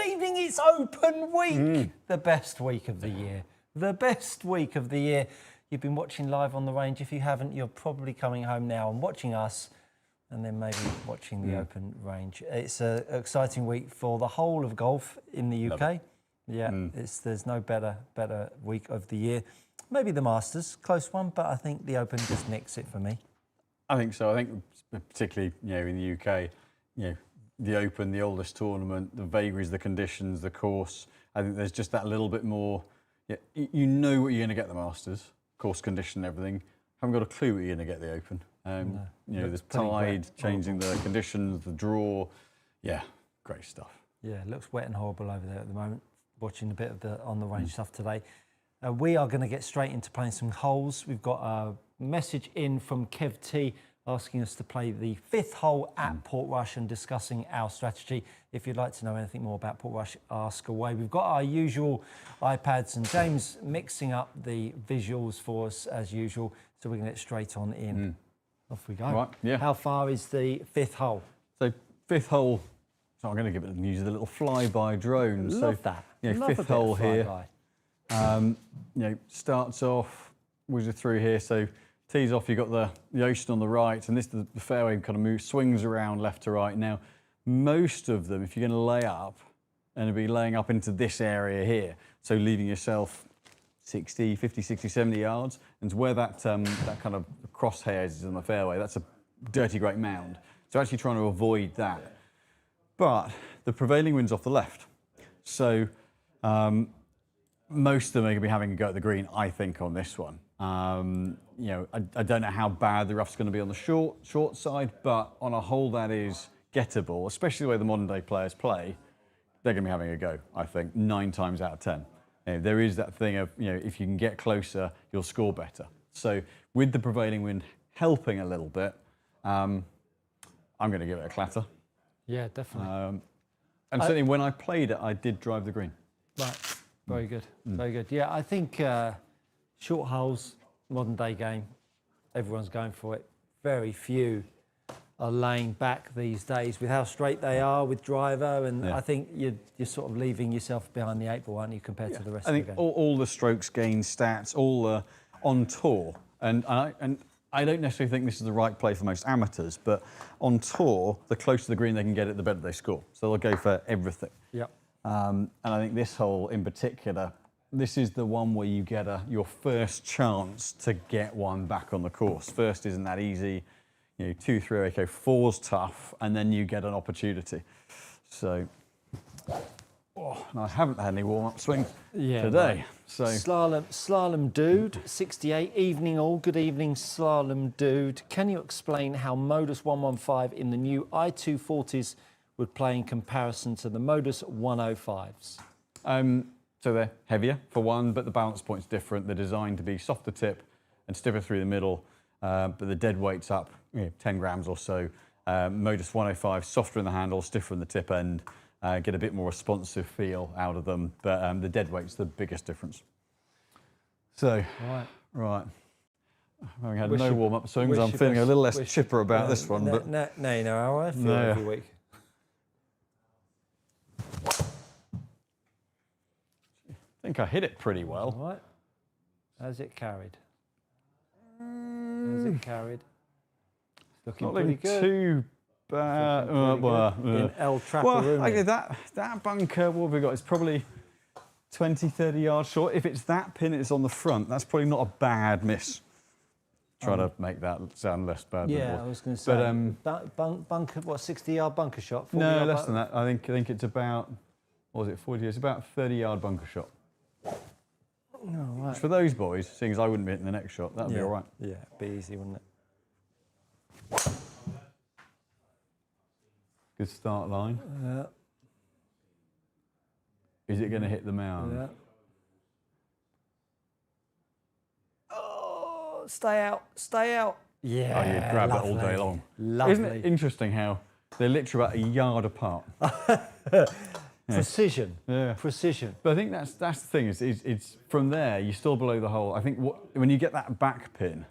evening, it's Open Week. The best week of the year. The best week of the year. You've been watching live on the range. If you haven't, you're probably coming home now and watching us and then maybe watching the Open range. It's an exciting week for the whole of golf in the UK. Yeah, there's no better week of the year. Maybe the Masters, close one, but I think the Open just nicks it for me. I think so. I think particularly, in the UK, the Open, the oldest tournament, the vagaries, the conditions, the course. I think there's just that little bit more. You know what you're going to get the Masters, course, condition, everything. Haven't got a clue what you're going to get the Open. The tide, changing the conditions, the draw. Yeah, great stuff. Yeah, it looks wet and horrible over there at the moment. Watching a bit of the on the range stuff today. We are going to get straight into playing some holes. We've got a message in from Kev T asking us to play the 5th hole at Portrush and discussing our strategy. If you'd like to know anything more about Portrush, ask away. We've got our usual iPads and James mixing up the visuals for us as usual. So we're going to get straight on in. Off we go. Right, yeah. How far is the 5th hole? So 5th hole, so I'm going to give it use the little flyby drone. Love that. Love 5th hole here. Starts off, whizzes through here. So tees off, you've got the ocean on the right, and the fairway kind of moves, swings around left to right. Now, most of them, if you're going to lay up, and it'll be laying up into this area here, so leaving yourself 50, 60, 70 yards, and to where that kind of crosshairs is on the fairway, that's a dirty great mound. So actually trying to avoid that. But the prevailing wind's off the left. So most of them are going to be having a go at the green, I think, on this one. I don't know how bad the rough's going to be on the short side, but on a hole that is gettable, especially the way the modern day players play, they're going to be having a go, I think, 9 times out of 10. There is that thing of, if you can get closer, you'll score better. So with the prevailing wind helping a little bit, I'm going to give it a clatter. Yeah, definitely. And certainly when I played it, I did drive the green. Right, very good, very good. Yeah, I think short holes, modern day game, everyone's going for it. Very few are laying back these days with how straight they are with driver, and I think you're sort of leaving yourself behind the 8 ball, aren't you, compared to the rest of the game? I think all the strokes gain stats, all on tour, and I don't necessarily think this is the right play for most amateurs, but on tour, the closer to the green they can get it, the better they score. So they'll go for everything. Yep. And I think this hole in particular, this is the one where you get your first chance to get one back on the course. First isn't that easy. 2, 3, okay, 4's tough, and then you get an opportunity. So, and I haven't had any warm-up swings today. Right. So Slalom Dude, 68, evening all. Good evening, Slalom Dude. Can you explain how Modus 115 in the new i240s would play in comparison to the Modus 105s? So they're heavier for one, but the balance point's different. They're designed to be softer tip and stiffer through the middle, but the dead weight's up 10 grams or so. Modus 105, softer in the handle, stiffer in the tip end, get a bit more responsive feel out of them, but the dead weight's the biggest difference. So, right. Having had no warm-up swings, I'm feeling a little less chipper about this one. But no, you know how I feel every week. I think I hit it pretty well. All right. How's it carried? How's it carried? It's looking pretty good. Too bad. In El Traperoon. Okay, that bunker, what have we got? It's probably 20, 30 yards short. If it's that pin, it's on the front. That's probably not a bad miss. Try to make that sound less bad. Yeah, I was going to say. But bunker, what, 60-yard bunker shot? No, less than that. I think it's about, what was it, 40 years? About a 30-yard bunker shot. Oh, right. For those boys, seeing as I wouldn't be hitting the next shot, that would be all right. Yeah, it'd be easy, wouldn't it? Good start line. Is it going to hit the mound? Yeah. Oh, stay out, stay out. Yeah. Oh, you'd grab it all day long. Lovely. Isn't it interesting how they're literally about a yard apart? Precision. Yeah. Precision. But I think that's the thing. It's from there, you're still below the hole. I think when you get that back pin,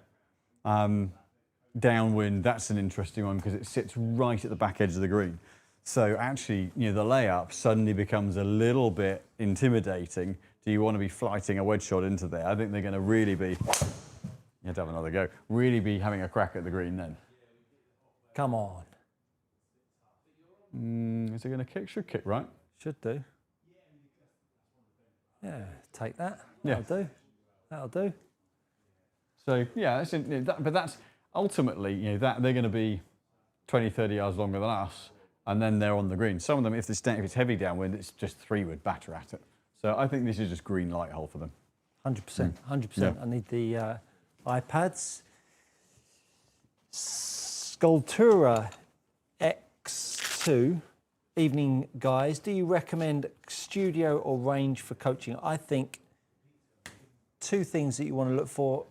downwind, that's an interesting one because it sits right at the back edge of the green. So actually, the layup suddenly becomes a little bit intimidating. Do you want to be flighting a wedge shot into there? I think they're going to really be, you have to have another go, really be having a crack at the green then. Come on. Is it going to kick? Should kick, right? Should do. Yeah, take that. Yeah. That'll do. That'll do. So yeah, but that's ultimately, that they're going to be 20, 30 yards longer than us, and then they're on the green. Some of them, if it's heavy downwind, it's just 3-wood batter at it. So I think this is just green light hole for them. 100%. 100%. Yeah. I need the iPads. Sculptura X2. Evening, guys. Do you recommend studio or range for coaching? I think 2 things that you want to look for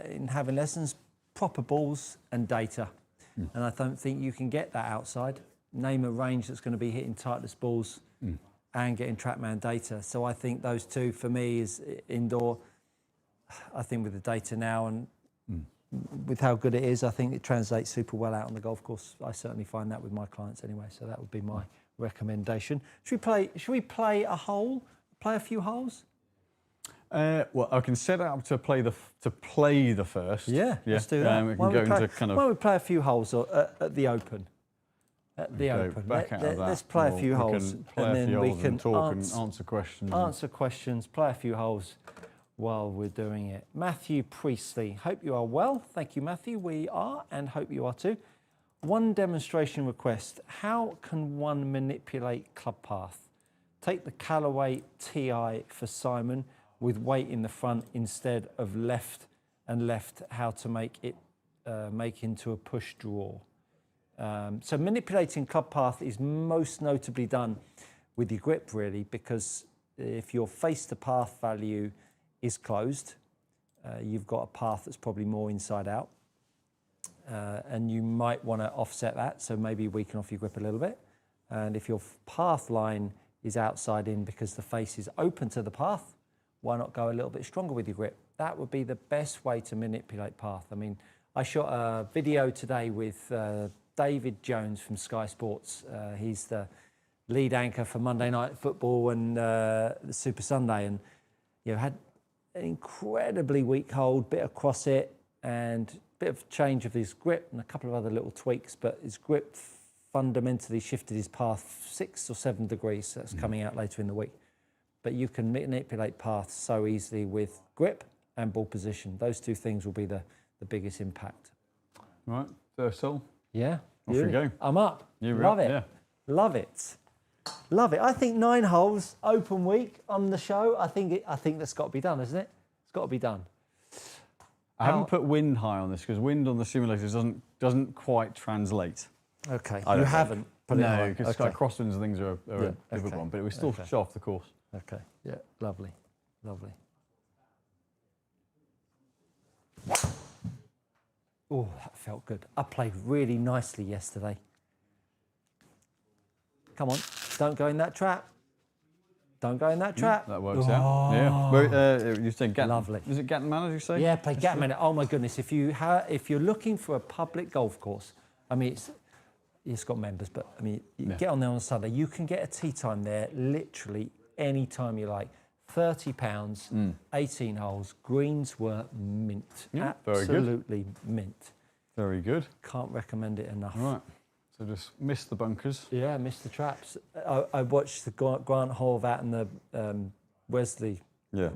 in having lessons: proper balls and data. And I don't think you can get that outside. Name a range that's going to be hitting Titleist balls and getting TrackMan data. So I think those 2 for me is indoor. I think with the data now and with how good it is, I think it translates super well out on the golf course. I certainly find that with my clients anyway. So that would be my recommendation. Should we play a hole? Play a few holes? Well, I can set it up to play the first. Yeah, let's do that. We can go into kind of. Why don't we play a few holes at the Open? At the Open. Let's play a few holes, and then we can talk and answer questions. Answer questions. Play a few holes while we're doing it. Matthew Priestley, hope you are well. Thank you, Matthew. We are, and hope you are too. One demonstration request. How can one manipulate club path? Take the Callaway TI for Simon with weight in the front instead of left and left, how to make it make into a push draw. So manipulating club path is most notably done with your grip, really, because if your face to path value is closed, you've got a path that's probably more inside out. And you might want to offset that, so maybe weaken off your grip a little bit. And if your path line is outside in because the face is open to the path, why not go a little bit stronger with your grip? That would be the best way to manipulate path. I mean, I shot a video today with David Jones from Sky Sports. He's the lead anchor for Monday Night Football and the Super Sunday, and had an incredibly weak hold, bit across it, and a bit of change of his grip and a couple of other little tweaks, but his grip fundamentally shifted his path 6 or 7 degrees. That's coming out later in the week. But you can manipulate paths so easily with grip and ball position. Those 2 things will be the biggest impact. Right, first hole. Yeah. Off you go. I'm up. Love it. Yeah. Love it. Love it. I think 9 holes, open week on the show. I think that's got to be done, isn't it? It's got to be done. I haven't put wind high on this because wind on the simulators doesn't quite translate. Okay. You haven't put it high. No, because crosswinds and things are a difficult one, but we still show off the course. Okay. Yeah. Lovely. Lovely. Oh, that felt good. I played really nicely yesterday. Come on, don't go in that trap. Don't go in that trap. That works out. Yeah. You said Gatton. Lovely. Is it Gatton Manor, did you say? Yeah, play Gatton Manor. Oh my goodness, if you're looking for a public golf course, I mean, it's got members, but I mean, you get on there on Sunday. You can get a tee time there literally any time you like. £30, 18 holes. Greens were mint. Yeah, absolutely mint. Very good. Can't recommend it enough. Right. So just miss the bunkers. Yeah, missed the traps. I watched the Grant Hall out in the Wesley. Yeah.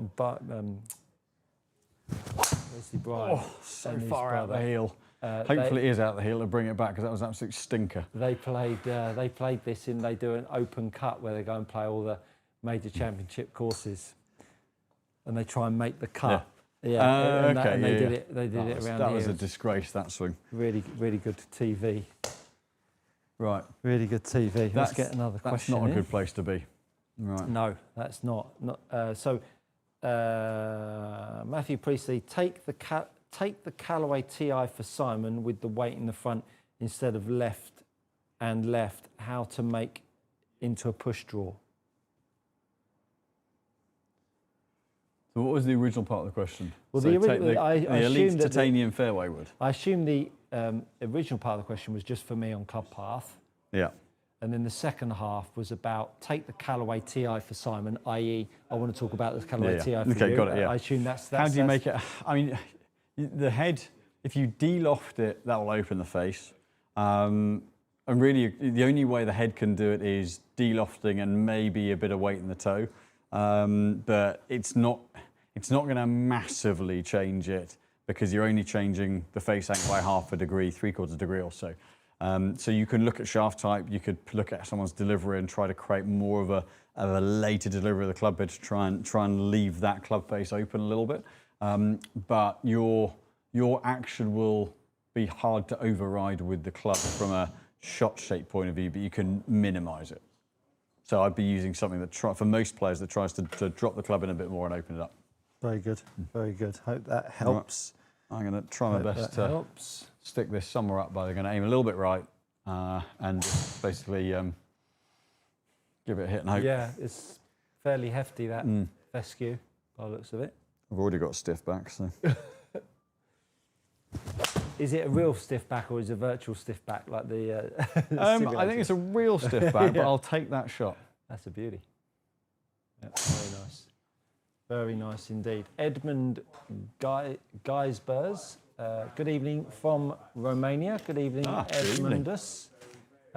Wesley Bryan. Oh, so far out the heel. Hopefully it is out the heel to bring it back because that was an absolute stinker. They played this in. They do an open cut where they go and play all the major championship courses, and they try and make the cut. Yeah. And they did it around here. That was a disgrace. That swing. Really, really good TV. Right. Really good TV. Let's get another question. That's not a good place to be. Right. No, that's not. Matthew Priestley, take the Callaway TI for Simon with the weight in the front instead of left and left. How to make into a push draw. So what was the original part of the question? Well, so the elite titanium fairway wood. I assume the original part of the question was just for me on club path. Yeah. And then the second half was about take the Callaway TI for Simon, i.e. I want to talk about the Callaway TI for okay, you. got it, yeah. I assume that's How do you make it? I mean, the head, if you de-loft it, that will open the face. And really, the only way the head can do it is de-lofting and maybe a bit of weight in the toe. But it's not going to massively change it because you're only changing the face angle by half a degree, 3/4 degree or so. So you can look at shaft type, you could look at someone's delivery and try to create more of a later delivery of the club head to try and leave that club face open a little bit. But your action will be hard to override with the club from a shot shape point of view, but you can minimise it. So I'd be using something that, for most players, that tries to drop the club in a bit more and open it up. Very good, very good. Hope that helps. Right. I'm going to try my best to stick this somewhere up, but I'm going to aim a little bit right and just basically give it a hit and hope. Yeah, it's fairly hefty, that fescue, by the looks of it. I've already got a stiff back, so. Is it a real stiff back or is it a virtual stiff back like the I think it's a real stiff back, but I'll take that shot. That's a beauty. Yeah, very nice. Very nice indeed. Edmund Geisbers, good evening from Romania. Good evening, Edmundus.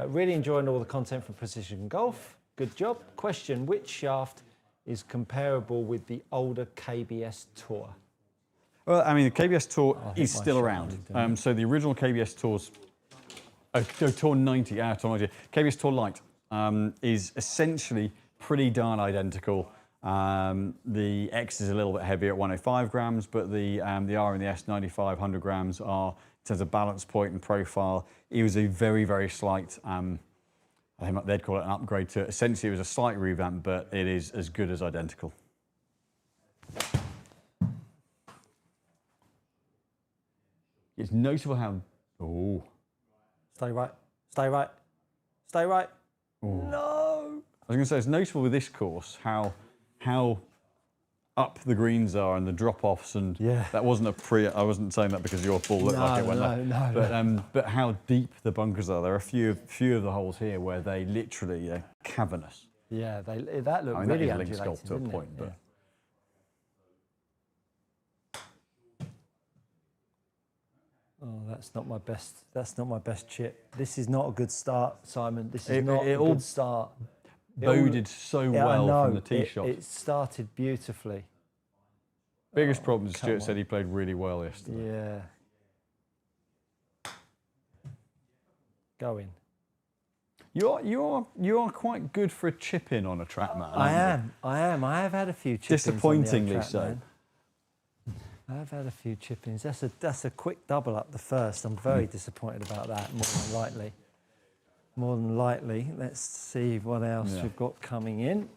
Really enjoying all the content from Precision Golf. Good job. Question, which shaft is comparable with the older KBS Tour? Well, I mean, the KBS Tour is still around. So the original KBS Tour's, Tour 90, Tour 90, KBS Tour Lite is essentially pretty darn identical. The X is a little bit heavier at 105 grams, but the R and the S, 95, 100 grams are, in terms of balance point and profile, it was a very, very slight, I think they'd call it an upgrade to it. Essentially, it was a slight revamp, but it is as good as identical. It's notable how, Stay right, stay right, stay right. Ooh. No! I was going to say, it's notable with this course how up the greens are and the drop-offs, and that wasn't I wasn't saying that because your ball looked like it went left. But how deep the bunkers are. There are a few of the holes here where they literally are cavernous. Yeah, that looked really undulated, to a point, but. Oh, that's not my best. That's not my best chip. This is not a good start, Simon. This is not a good start. Boded so well from the tee shot. It started beautifully. Biggest problem, Stuart said he played really well yesterday. Yeah. Go in. You are quite good for a chip in on a track, man. I am. I have had a few chip ins. Disappointingly so. Man. I've had a few chip-ins. That's a quick double up the first. I'm very disappointed about that, more than likely. More than likely. Let's see what else we've got coming in.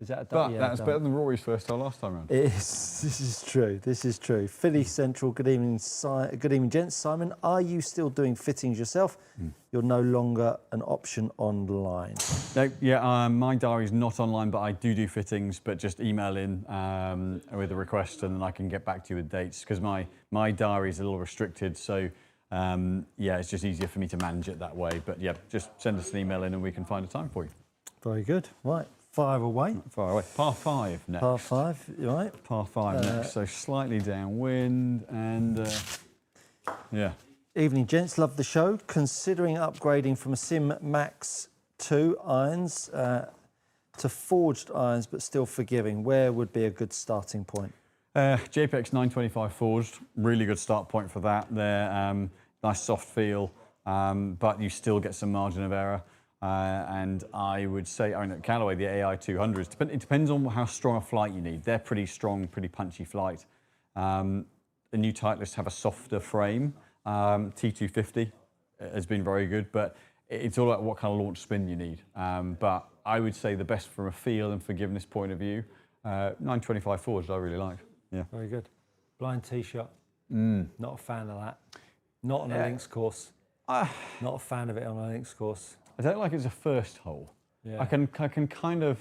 Is that a double? But that's better than Rory's first hole last time round. It is. This is true. This is true. Philly Central, good evening, gents. Simon, are you still doing fittings yourself? You're no longer an option online. No, yeah, my diary's not online, but I do fittings, but just email in with a request and then I can get back to you with dates, because my diary's a little restricted, so yeah, it's just easier for me to manage it that way. But yeah, just send us an email in and we can find a time for you. Very good. Right. Fire away. Fire away. Par 5 next. Par 5, you right? Par 5 next, so slightly downwind and yeah. Evening, gents. Love the show. Considering upgrading from a Sim Max 2 irons to forged irons, but still forgiving, where would be a good starting point? JPEX 925 forged, really good start point for that. They're nice soft feel, but you still get some margin of error. And I would say, I mean, at Callaway, the AI 200s, it depends on how strong a flight you need. They're pretty strong, pretty punchy flight. The new Titleist have a softer frame. T250 has been very good, but it's all about what kind of launch spin you need. But I would say the best from a feel and forgiveness point of view, 925 forged I really like. Yeah. Very good. Blind tee shot. Not a fan of that. Not on a links course. Not a fan of it on a links course. I don't like it's a first hole. Yeah. I can kind of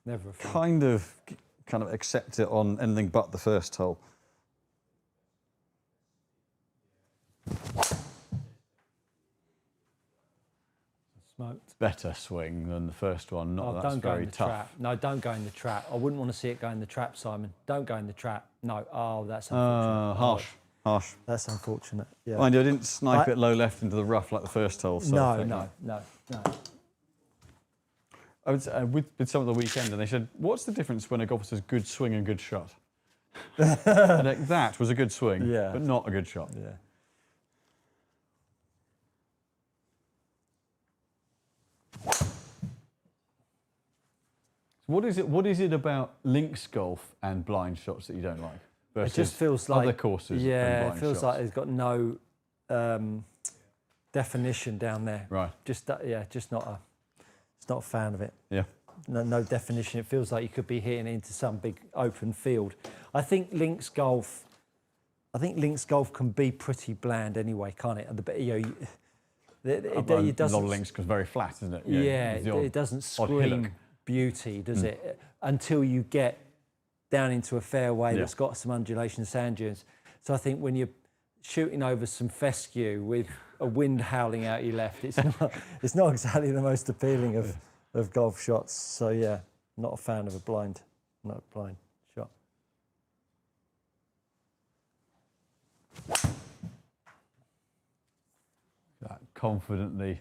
never a fan. kind of accept it on anything but the first hole. Smoked. better swing than the first one. Not Oh, that that's don't go very in the tough. trap. No, don't go in the trap. I wouldn't want to see it go in the trap, Simon. Don't go in the trap. No. Oh, that's unfortunate. Harsh, harsh. That's unfortunate. Yeah. Mind you, I didn't snipe it low left into the rough like the first hole. So I'll take that. No. I was with some of the weekend, and they said, "What's the difference when a golfer says good swing and good shot?" And that was a good swing, Yeah. but not a good shot. Yeah. What is it about links golf and blind shots that you don't like? It just feels like other courses. Yeah, and it blind feels shots? like it's got no definition down there. Right. Just not a fan of it. Yeah. No definition. It feels like you could be hitting into some big open field. I think links golf can be pretty bland anyway, can't it? It A doesn't. lot of links because very flat, isn't it? Yeah, the odd it doesn't odd scream hillock. beauty, does it? Until you get down into a fairway that's got some undulation and sand dunes. So I think when you're shooting over some fescue with a wind howling out your left, it's not exactly the most appealing of golf shots. So yeah, not a fan of a blind shot. That confidently.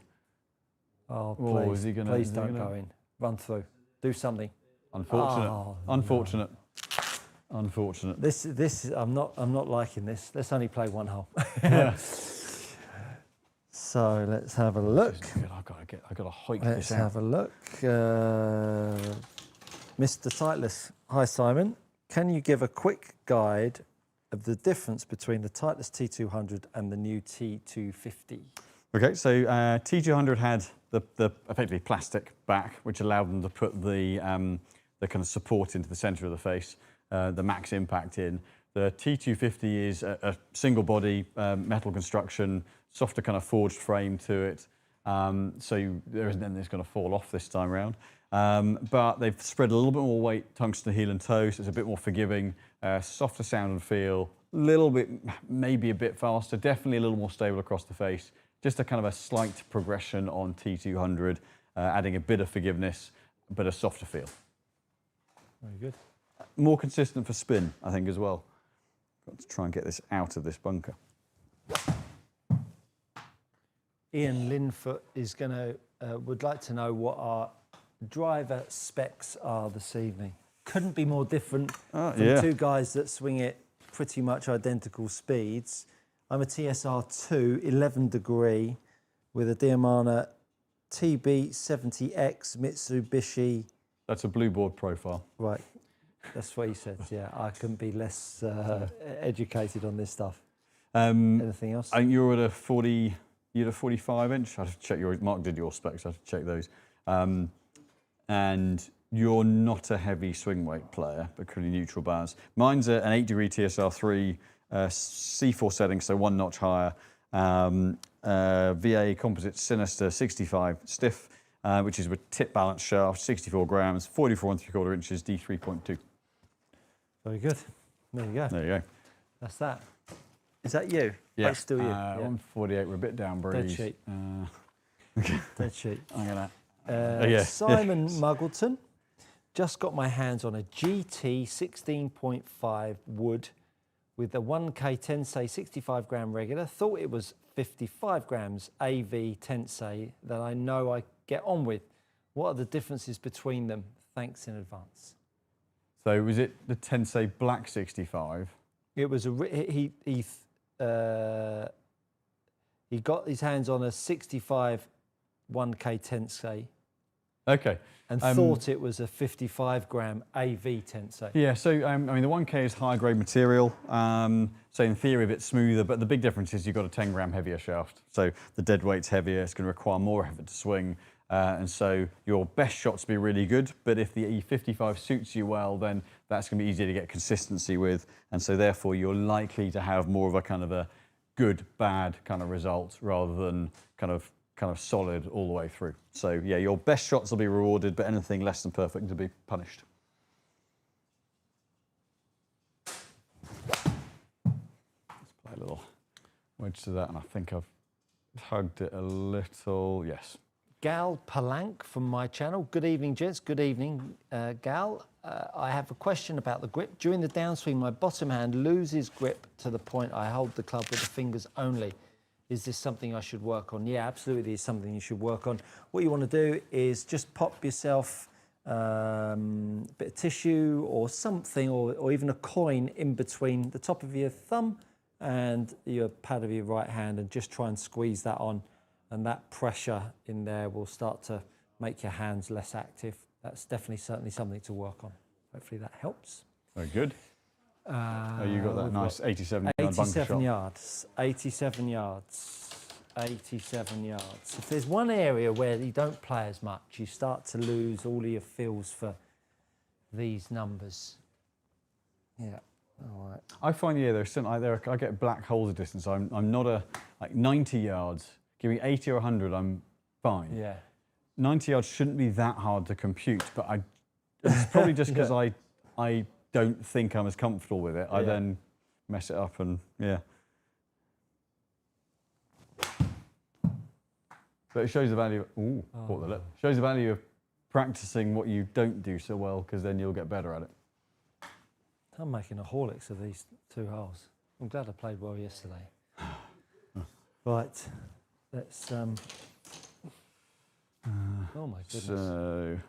Oh, Oh, please, is he gonna- please is he don't gonna- go in. Run through. Do something. Unfortunate. Oh, Unfortunate. Unfortunate. This I'm not liking this. Let's only play one hole. Yeah. So let's have a look. I've got to hike Let's this out. have a look. Mr. Titleist. Hi, Simon. Can you give a quick guide of the difference between the Titleist T200 and the new T250? Okay, so T200 had the effectively plastic back, which allowed them to put the kind of support into the centre of the face, the max impact in. The T250 is a single body metal construction, softer kind of forged frame to it. So there isn't anything that's going to fall off this time around. But they've spread a little bit more weight, tungsten heel and toe, so it's a bit more forgiving, softer sound and feel, little bit, maybe a bit faster, definitely a little more stable across the face. Just a kind of a slight progression on T200, adding a bit of forgiveness, but a softer feel. Very good. More consistent for spin, I think, as well. Got to try and get this out of this bunker. Ian Linfoot is would like to know what our driver specs are this evening. Couldn't be more different from two guys that swing it pretty much identical speeds. I'm a TSR2, 11 degree, with a Diamana TB70X Mitsubishi. That's a blue board profile. Right, that's what he said. Yeah, I couldn't be less educated on this stuff. Anything else? I think you're at a 40. You had a 45 inch. I have to check Mark did your specs. I have to check those. And you're not a heavy swing weight player, but pretty neutral balance. Mine's an 8 degree TSR3. C4 setting, so one notch higher. VA Composite Sinister 65 stiff, which is with tip balance shaft, 64 grams, 44 3/4 inches, D3.2. Very good. There you go. There you go. That's that. Is that you? Yeah. That's still you. 148. We're a bit down breeze. Dead sheet. Dead sheet. I'm gonna. Simon Muggleton. Just got my hands on a GT 16.5 wood with a 1K Tensei 65 gram regular. Thought it was 55 grams AV Tensei that I know I get on with. What are the differences between them? Thanks in advance. So was it the Tensei Black 65? It was he got his hands on a 65 1K Tensei. Okay. And thought it was a 55 gram AV Tensei. Yeah, so I mean the 1K is higher grade material, so in theory a bit smoother, but the big difference is you've got a 10 gram heavier shaft. So the dead weight's heavier, it's going to require more effort to swing, and so your best shots be really good, but if the E55 suits you well, then that's going to be easier to get consistency with, and so therefore you're likely to have more of a kind of a good, bad kind of result rather than kind of solid all the way through. So yeah, your best shots will be rewarded, but anything less than perfect will be punished. Let's play a little wedge to that, and I think I've hugged it a little. Yes, Gal Palank from my channel. Good evening, gents. Good evening, Gal. I have a question about the grip. During the downswing, my bottom hand loses grip to the point I hold the club with the fingers only. Is this something I should work on? Yeah, absolutely, it's something you should work on. What you want to do is just pop yourself a bit of tissue or something, or even a coin in between the top of your thumb and your pad of your right hand, and just try and squeeze that on, and that pressure in there will start to make your hands less active. That's definitely, certainly something to work on. Hopefully that helps. Very good. Oh, you got that nice 87-yard bunker shot. 87 yards, 87 yards, 87 yards. If there's one area where you don't play as much, you start to lose all of your feels for these numbers. Yeah, all right. I find, yeah, there's something there. I get black holes of distance. I'm not a, like 90 yards, give me 80 or 100, I'm fine. Yeah. 90 yards shouldn't be that hard to compute, but it's probably just because I don't think I'm as comfortable with it. I then mess it up, and yeah. But it shows the value. Ooh, caught the lip. Shows the value of practicing what you don't do so well, because then you'll get better at it. I'm making a Horlicks of these 2 holes. I'm glad I played well yesterday. Right, let's. Oh my goodness. So.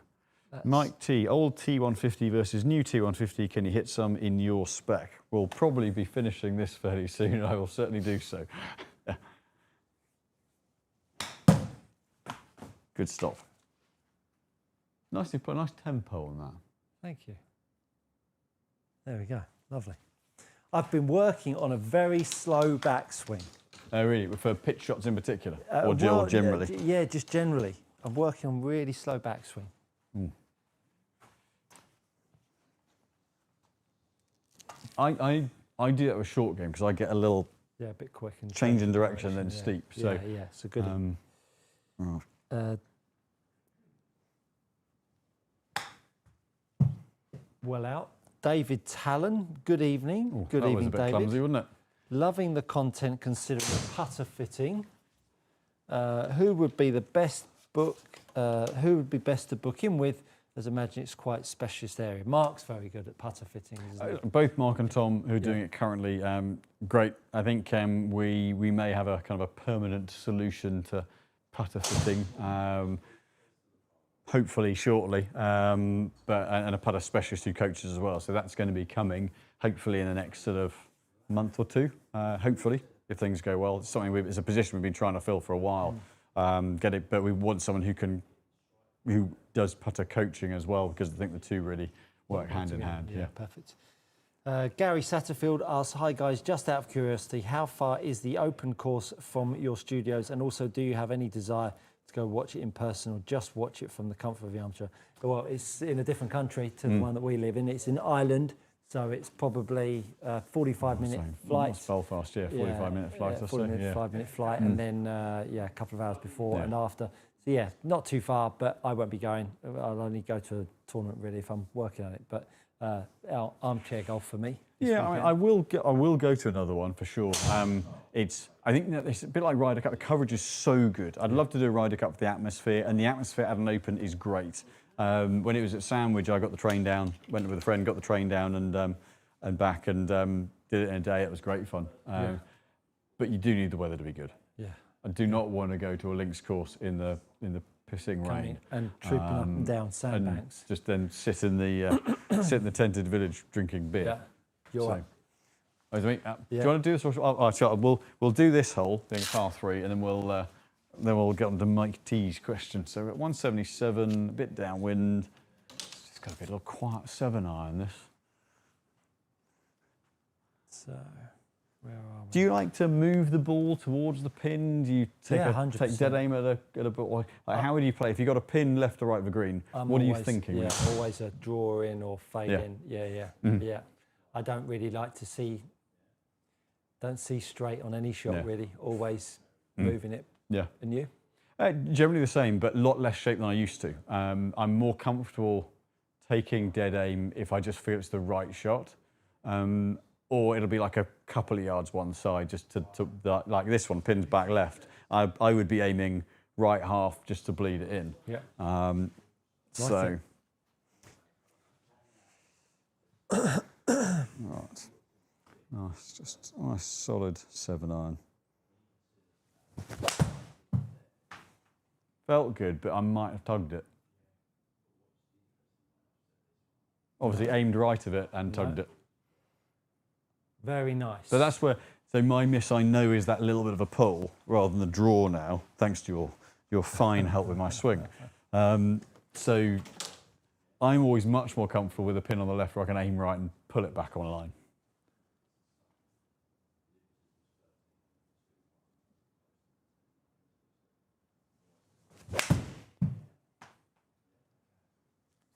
Mike T, old T150 versus new T150, can you hit some in your spec? We'll probably be finishing this fairly soon. I will certainly do so. Good stop. Nicely put a nice tempo on that. Thank you. There we go, lovely. I've been working on a very slow backswing. Oh, really? For pitch shots in particular? Or generally? Yeah, just generally. I'm working on really slow backswing. Mm. I do that with short game because I get a little a bit quick and change in direction and then steep. So yeah, it's a good. Well out, David Talon. Good evening. Ooh, good evening, was a bit David. Clumsy, wasn't it? Loving the content considering putter fitting. Who would be the best book? Who would be best to book in with? As I imagine it's quite a specialist area. Mark's very good at putter fitting, isn't he? Both Mark and Tom, who are doing it currently, great. I think we may have a kind of a permanent solution to putter fitting, hopefully shortly, and a putter specialist who coaches as well. So that's going to be coming, hopefully in the next sort of month or two, hopefully, if things go well. It's something it's a position we've been trying to fill for a while. But we want someone who does putter coaching as well, because I think the two really work hand in hand. Yeah, perfect. Gary Satterfield asks, hi guys, just out of curiosity, how far is the open course from your studios? And also, do you have any desire to go watch it in person or just watch it from the comfort of your armchair? Well, it's in a different country to the one that we live in. It's in Ireland, so it's probably a 45-minute flight. It's Belfast, 45-minute flight or so. 45-minute flight, and then, a couple of hours before and after. So yeah, not too far, but I won't be going. I'll only go to a tournament really if I'm working on it. But armchair golf for me. Yeah, I will go to another one for sure. I think that it's a bit like Ryder Cup. The coverage is so good. I'd love to do a Ryder Cup for the atmosphere, and the atmosphere at an Open is great. When it was at Sandwich, I got the train down, went with a friend, got the train down and back, and did it in a day. It was great fun. But you do need the weather to be good. Yeah. I do not want to go to a links course in the pissing rain and trooping up and down sandbanks. And just then sit in the tented village drinking beer. Yeah, you're right. Do you want to do this? We'll do this hole, being par 3, and then we'll get on to Mike T's question. So we're at 177, a bit downwind. It's got to be a little quiet 7-iron. This. So. Where are we? Do you like to move the ball towards the pin? Do you take dead aim at a ball? Like how would you play if you got a pin left or right of the green? What are you thinking? Yeah, always a draw in or fade in. Yeah. I don't really like to see straight on any shot really. Always moving it. Yeah. And you? Generally the same, but a lot less shape than I used to. I'm more comfortable taking dead aim if I just feel it's the right shot. Or it'll be like a couple of yards one side, just to like this one, pins back left. I would be aiming right half just to bleed it in. Yeah. So, right. Nice, just a nice solid 7-iron. Felt good, but I might have tugged it. Obviously aimed right of it and tugged it. Very nice. So that's where, so my miss I know is that little bit of a pull rather than the draw now, thanks to your fine help with my swing. So I'm always much more comfortable with a pin on the left where I can aim right and pull it back on line.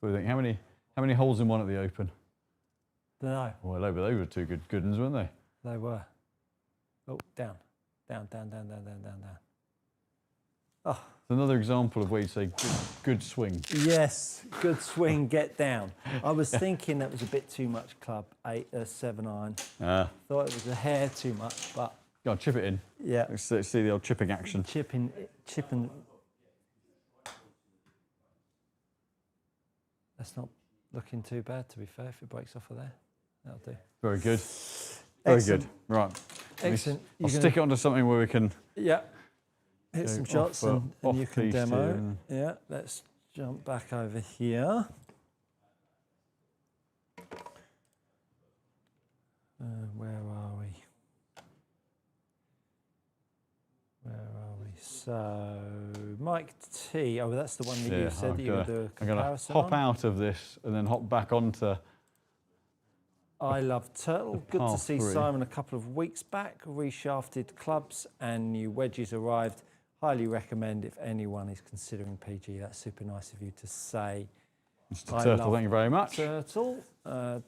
What do you think? How many holes in one at the Open? Don't know. Well, they were two good ones, weren't they? They were. Oh, down, down, down, down, down, down, down, down. Oh. It's another example of where you say good swing. Yes, good swing, get down. I was thinking that was a bit too much club, 7-iron. Thought it was a hair too much, but... Go on, chip it in. Yeah. Let's see the old chipping action. Chipping. That's not looking too bad, to be fair, if it breaks off of there. That'll do. Very good. Very Excellent. good. Right. Excellent. I'll stick it onto something where we can... Yeah. Hit some shots and you can off-piste demo. Yeah, let's jump back over here. Where are we? Where are we? So, Mike T. Oh, that's the one that you said that you would do a comparison I'm going to hop out of this and then hop back onto... I Love Turtle. Good to see 3. Simon a couple of weeks back. Reshafted clubs and new wedges arrived. Highly recommend if anyone is considering PG. That's super nice of you to say. Mr. Turtle, thank you very much. Turtle.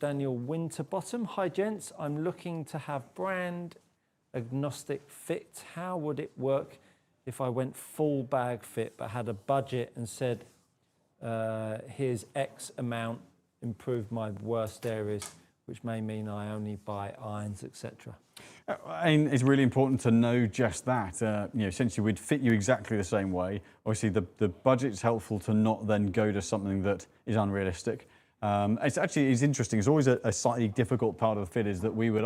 Daniel Winterbottom. Hi, gents. I'm looking to have brand agnostic fit. How would it work if I went full bag fit but had a budget and said, here's X amount, improve my worst areas, which may mean I only buy irons, etc. And it's really important to know just that. Essentially, we'd fit you exactly the same way. Obviously, the budget's helpful to not then go to something that is unrealistic. It's interesting. It's always a slightly difficult part of the fit is that we would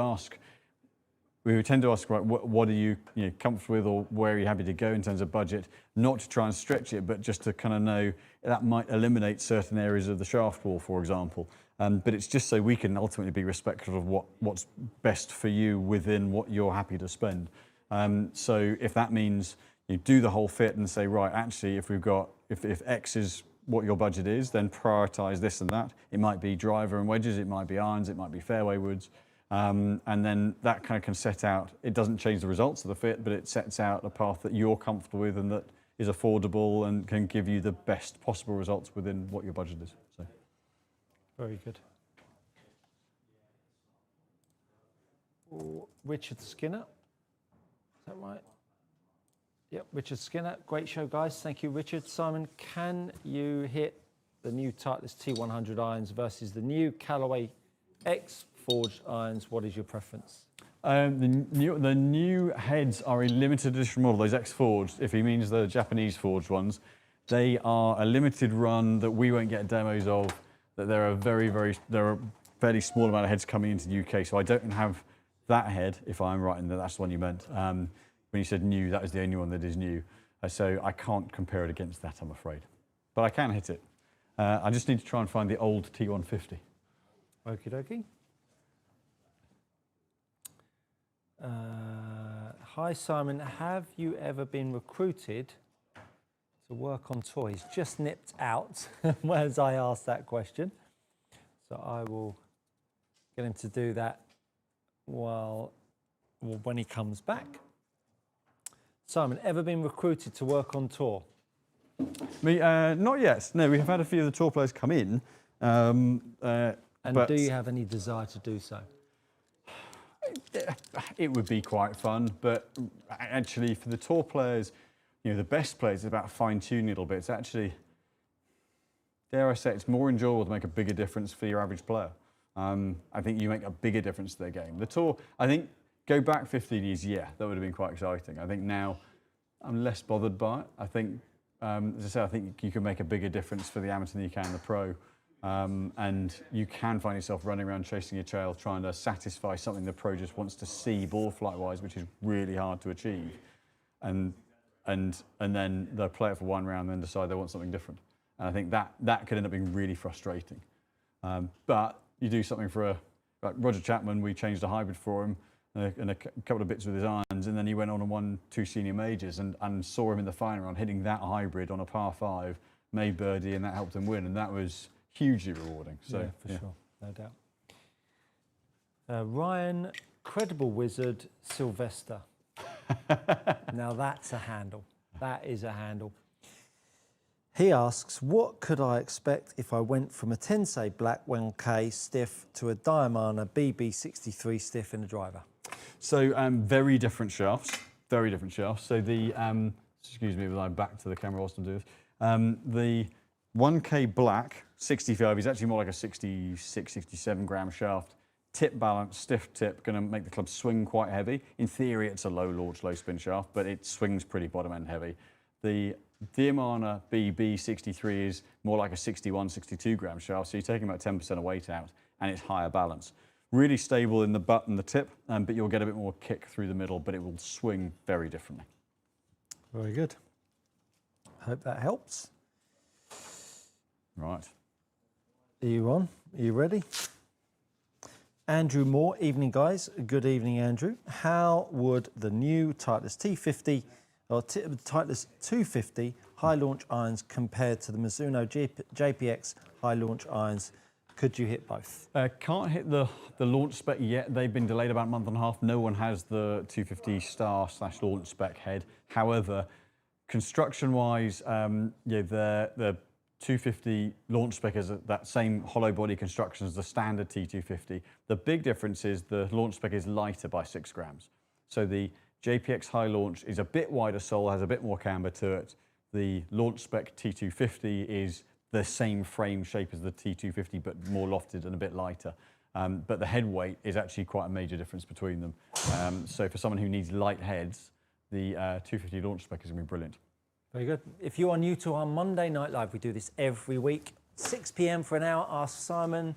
tend to ask, right, what are you, comfortable with, or where are you happy to go in terms of budget? Not to try and stretch it, but just to kind of know that might eliminate certain areas of the shaft wall, for example. But it's just so we can ultimately be respectful of what's best for you within what you're happy to spend. So if that means you do the whole fit and say, right, actually, if X is what your budget is, then prioritise this and that. It might be driver and wedges, it might be irons, it might be fairway woods. And then that kind of can set out, it doesn't change the results of the fit, but it sets out a path that you're comfortable with and that is affordable and can give you the best possible results within what your budget is. So. Very good. Richard Skinner, is that right? Yep, Richard Skinner. Great show, guys. Thank you, Richard. Simon, can you hit the new Titleist T100 irons versus the new Callaway X forged irons? What is your preference? The new heads are a limited edition model, those X forged, if he means the Japanese forged ones. They are a limited run that we won't get demos of, that there are there are fairly small amount of heads coming into the UK, so I don't have that head, if I'm right in that that's the one you meant. When you said new, that is the only one that is new. So I can't compare it against that, I'm afraid. But I can hit it. I just need to try and find the old T150. Okie dokie. Hi Simon, have you ever been recruited to work on tour? He's just nipped out as I asked that question. So I will get him to do that when he comes back. Simon, ever been recruited to work on tour? Me, not yet. No, we have had a few of the tour players come in. And do you have any desire to do so? It would be quite fun, but actually for the tour players, the best players, it's about fine-tuning a little bit. It's actually, dare I say, it's more enjoyable to make a bigger difference for your average player. I think you make a bigger difference to their game. The tour, I think, go back 15 years, yeah, that would have been quite exciting. I think now, I'm less bothered by it. I think, as I say, I think you can make a bigger difference for the amateur than you can the pro. And you can find yourself running around chasing your tail, trying to satisfy something the pro just wants to see ball flight-wise, which is really hard to achieve. And then they'll play it for one round, then decide they want something different. And I think that could end up being really frustrating. But you do something for like Roger Chapman, we changed a hybrid for him and a couple of bits with his irons, and then he went on and won 2 senior majors and saw him in the final round hitting that hybrid on a par 5, made birdie, and that helped him win, and that was hugely rewarding. So, yeah, for sure, no doubt. Ryan, Credible Wizard, Sylvester. Now that's a handle. That is a handle. He asks, what could I expect if I went from a Tensei Black 1K stiff to a Diamana BB63 stiff in a driver? So very different shafts, very different shafts. So the, excuse me, I'm back to the camera whilst I'm doing this. The 1K Black 65 is actually more like a 66, 67 gram shaft. Tip balance, stiff tip, going to make the club swing quite heavy. In theory, it's a low launch, low spin shaft, but it swings pretty bottom end heavy. The Diamana BB63 is more like a 61, 62 gram shaft, so you're taking about 10% of weight out, and it's higher balance. Really stable in the butt and the tip, but you'll get a bit more kick through the middle, but it will swing very differently. Very good. Hope that helps. Right. Are you on? Are you ready? Andrew Moore, evening guys. Good evening, Andrew. How would the new Titleist T50 or Titleist 250 high launch irons compare to the Mizuno JPX high launch irons? Could you hit both? Can't hit the launch spec yet. They've been delayed about a month and a half. No one has the 250 star / launch spec head. However, construction-wise, yeah, the 250 launch spec is that same hollow body construction as the standard T250. The big difference is the launch spec is lighter by 6 grams. So the JPX high launch is a bit wider sole, has a bit more camber to it. The launch spec T250 is the same frame shape as the T250, but more lofted and a bit lighter. But the head weight is actually quite a major difference between them. So for someone who needs light heads, the 250 launch spec is going to be brilliant. Very good. If you are new to our Monday Night Live, we do this every week, 6 p.m. for an hour. Ask Simon,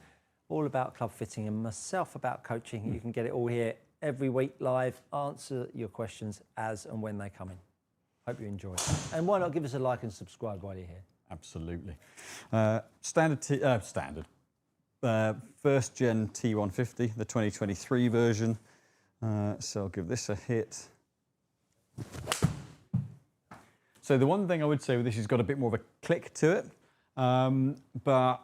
all about club fitting, and myself about coaching. You can get it all here every week live. Answer your questions as and when they come in. Hope you enjoy it. And why not give us a like and subscribe while you're here? Absolutely. Standard first gen T150, the 2023 version. So I'll give this a hit. So the one thing I would say with this has got a bit more of a click to it, but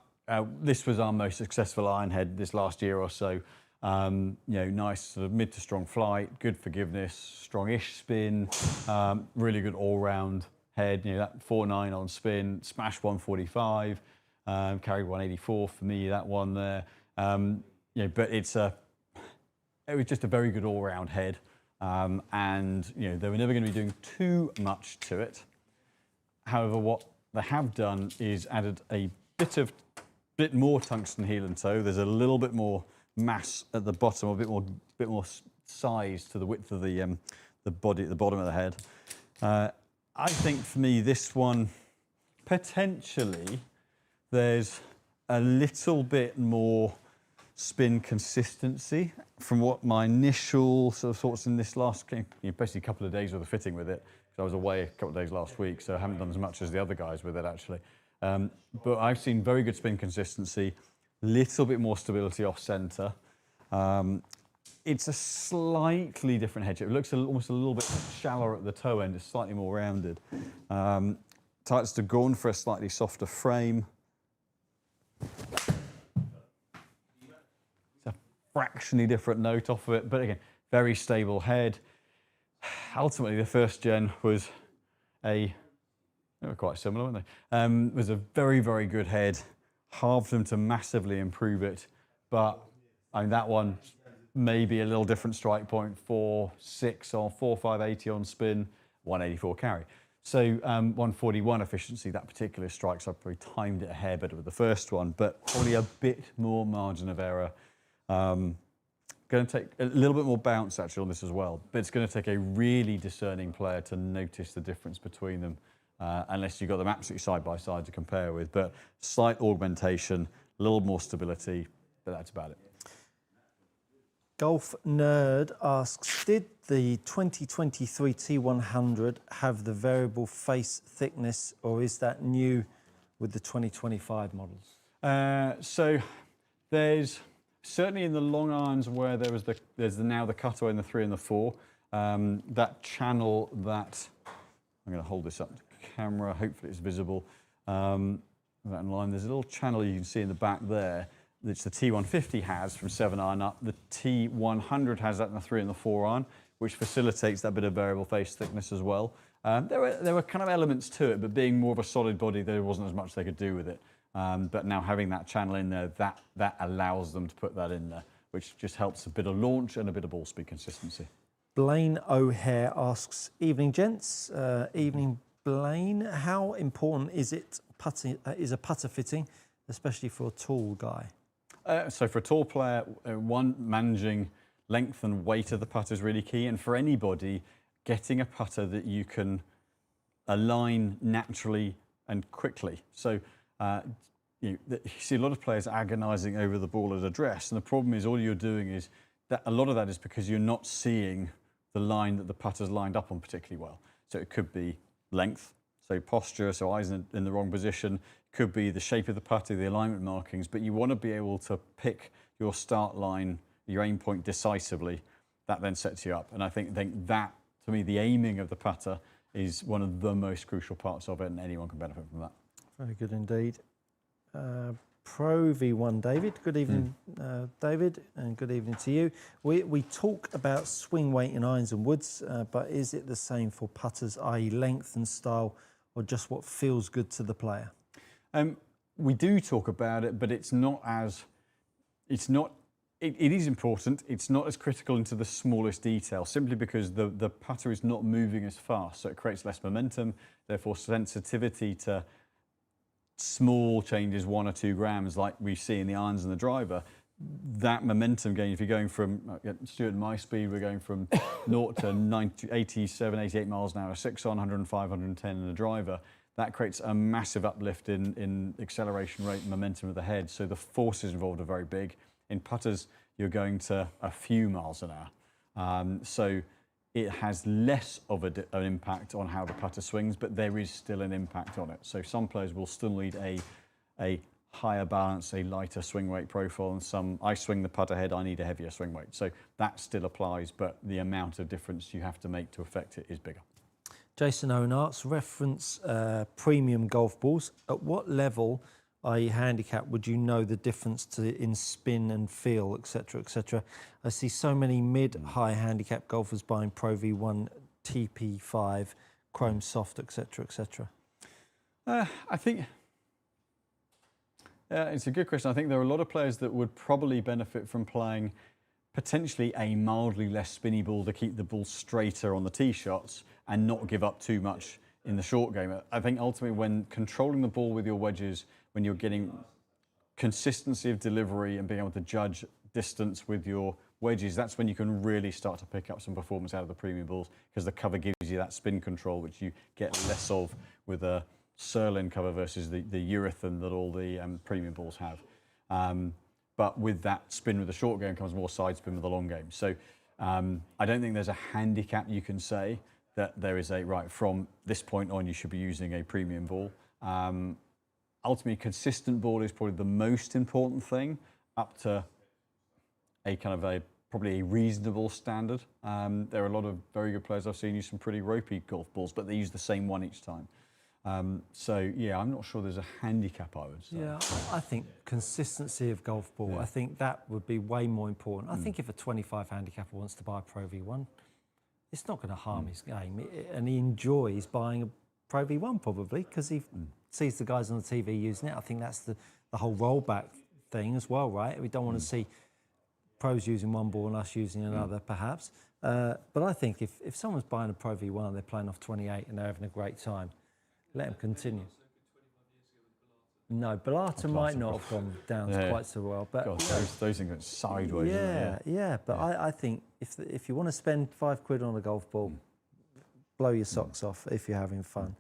this was our most successful iron head this last year or so. You know, nice sort of mid to strong flight, good forgiveness, strong-ish spin, really good all-round head. You know, that 4.9 on spin, smash 145, carried 184 for me. That one there. You know, but it was just a very good all-round head, and you know they were never going to be doing too much to it. However, what they have done is added a bit more tungsten heel and toe. There's a little bit more mass at the bottom, a bit more size to the width of the body at the bottom of the head. I think for me, this one potentially there's a little bit more spin consistency from what my initial sort of thoughts in this last, basically a couple of days worth of fitting with it. I was away a couple of days last week, so I haven't done as much as the other guys with it actually. But I've seen very good spin consistency, little bit more stability off centre. It's a slightly different head shape. It looks almost a little bit shallower at the toe end. It's slightly more rounded. Titleist have gone for a slightly softer frame. It's a fractionally different note off of it, but again, very stable head. Ultimately, the first gen was they were quite similar, weren't they? Was a very, very good head. Halved them to massively improve it, but I mean, that one maybe a little different strike point, 4.6 or 4.580 on spin, 184 carry. So 141 efficiency, that particular strike, so I probably timed it a hair better with the first one, but probably a bit more margin of error. going to take a little bit more bounce actually on this as well, but it's going to take a really discerning player to notice the difference between them, unless you've got them absolutely side by side to compare with. But slight augmentation, a little more stability, but that's about it. Golf Nerd asks, did the 2023 T100 have the variable face thickness, or is that new with the 2025 models? So there's certainly in the long irons where there's now the cutaway in the 3 and the 4, that channel that, I'm going to hold this up to camera, hopefully it's visible, that in line, there's a little channel you can see in the back there, which the T150 has from 7 iron up. The T100 has that in the 3 and the 4 iron, which facilitates that bit of variable face thickness as well. There were kind of elements to it, but being more of a solid body, there wasn't as much they could do with it. But now having that channel in there, that allows them to put that in there, which just helps a bit of launch and a bit of ball speed consistency. Blaine O'Hare asks, evening gents, evening Blaine, how important is a putter fitting, especially for a tall guy? So for a tall player, one, managing length and weight of the putter is really key, and for anybody, getting a putter that you can align naturally and quickly. So you see a lot of players agonising over the ball at address, and the problem is all you're doing is that a lot of that is because you're not seeing the line that the putter's lined up on particularly well. So it could be length, so posture, so eyes in the wrong position, could be the shape of the putter, the alignment markings, but you want to be able to pick your start line, your aim point decisively. That then sets you up, and I think that, to me, the aiming of the putter is one of the most crucial parts of it, and anyone can benefit from that. Very good indeed. Pro V1 David, good evening David, and good evening to you. We talk about swing weight in irons and woods, but is it the same for putters, i.e. length and style, or just what feels good to the player? We do talk about it, but it is important. It's not as critical into the smallest detail, simply because the putter is not moving as fast, so it creates less momentum, therefore sensitivity to small changes, 1 or 2 grams, like we see in the irons and the driver. That momentum gain, if you're going from, Stuart and my speed, we're going from 0 to 87, 88 miles an hour, 6 on, 105, 110 in the driver. That creates a massive uplift in acceleration rate and momentum of the head. So the forces involved are very big. In putters, you're going to a few miles an hour. So it has less of an impact on how the putter swings, but there is still an impact on it. So some players will still need a higher balance, a lighter swing weight profile, and some, I swing the putter head, I need a heavier swing weight. So that still applies, but the amount of difference you have to make to affect it is bigger. Jason Owen asks, reference premium golf balls. At what level, i.e. handicap, would you know the difference in spin and feel, etc., etc.? I see so many mid-high handicap golfers buying Pro V1, TP5, Chrome Soft, etc., etc. I think it's a good question. I think there are a lot of players that would probably benefit from playing potentially a mildly less spinny ball to keep the ball straighter on the tee shots and not give up too much in the short game. I think ultimately when controlling the ball with your wedges, when you're getting consistency of delivery and being able to judge distance with your wedges, that's when you can really start to pick up some performance out of the premium balls, because the cover gives you that spin control, which you get less of with a Surlyn cover versus the urethane that all the premium balls have. But with that spin with the short game comes more side spin with the long game. So I don't think there's a handicap you can say that there is a, right, from this point on you should be using a premium ball. Ultimately, consistent ball is probably the most important thing, up to a kind of probably a reasonable standard. There are a lot of very good players I've seen use some pretty ropey golf balls, but they use the same one each time. So yeah, I'm not sure there's a handicap, I would say. Yeah, I think consistency of golf ball, yeah. I think that would be way more important. I think if a 25 handicapper wants to buy a Pro V1, it's not going to harm his game, and he enjoys buying a Pro V1 probably because he sees the guys on the TV using it. I think that's the whole rollback thing as well, right? We don't want to see pros using one ball and us using another, perhaps. But I think if someone's buying a Pro V1 and they're playing off 28 and they're having a great time, let them continue. No, Bellata might not have gone down quite so well, but God, those things went sideways. yeah. But I think if you want to spend £5 on a golf ball, blow your socks off if you're having fun.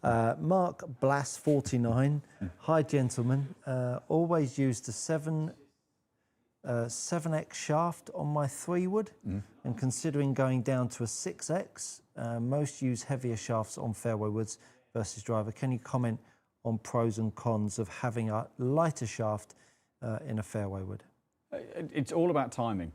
Mark Blass, 49. Hi, gentlemen. Always used the 7x shaft on my 3-wood, and considering going down to a 6x. Most use heavier shafts on fairway woods versus driver. Can you comment on pros and cons of having a lighter shaft in a fairway wood? It's all about timing.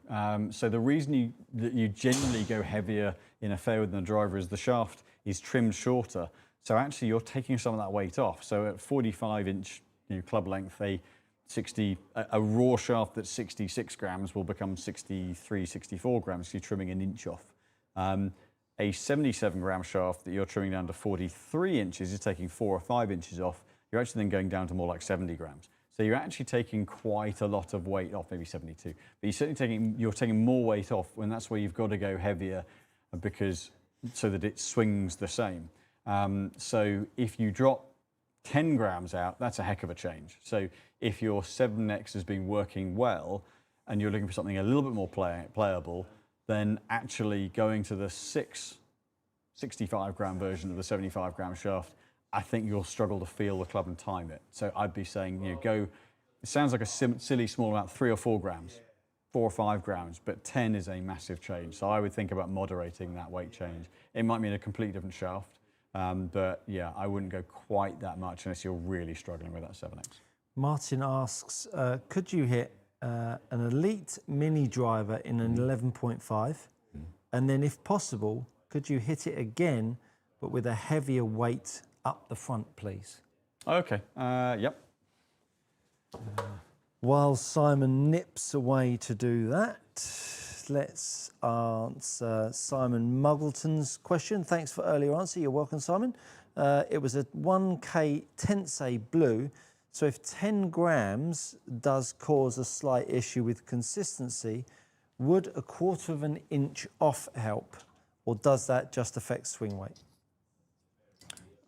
So the reason that you generally go heavier in a fairway than a driver is the shaft is trimmed shorter. So actually you're taking some of that weight off. So at 45-inch club length, a raw shaft that's 66 grams will become 63, 64 grams. So you're trimming an inch off. A 77-gram shaft that you're trimming down to 43 inches is taking 4 or 5 inches off. You're actually then going down to more like 70 grams. So you're actually taking quite a lot of weight off, maybe 72. But you're certainly taking more weight off when that's where you've got to go heavier, because so that it swings the same. So if you drop 10 grams out, that's a heck of a change. So if your 7X has been working well and you're looking for something a little bit more playable, then actually going to the 65-gram version of the 75-gram shaft, I think you'll struggle to feel the club and time it. So I'd be saying, go, it sounds like a silly small amount, 3 or 4 grams, 4 or 5 grams, but 10 is a massive change. So I would think about moderating that weight change. It might mean a completely different shaft, but yeah, I wouldn't go quite that much unless you're really struggling with that 7X. Martin asks, could you hit an elite mini driver in an 11.5? And then if possible, could you hit it again, but with a heavier weight up the front, please? Okay, yep. While Simon nips away to do that, let's answer Simon Muggleton's question. Thanks for earlier answer. You're welcome, Simon. It was a 1K Tensei Blue. So if 10 grams does cause a slight issue with consistency, would a 1/4 inch off help? Or does that just affect swing weight?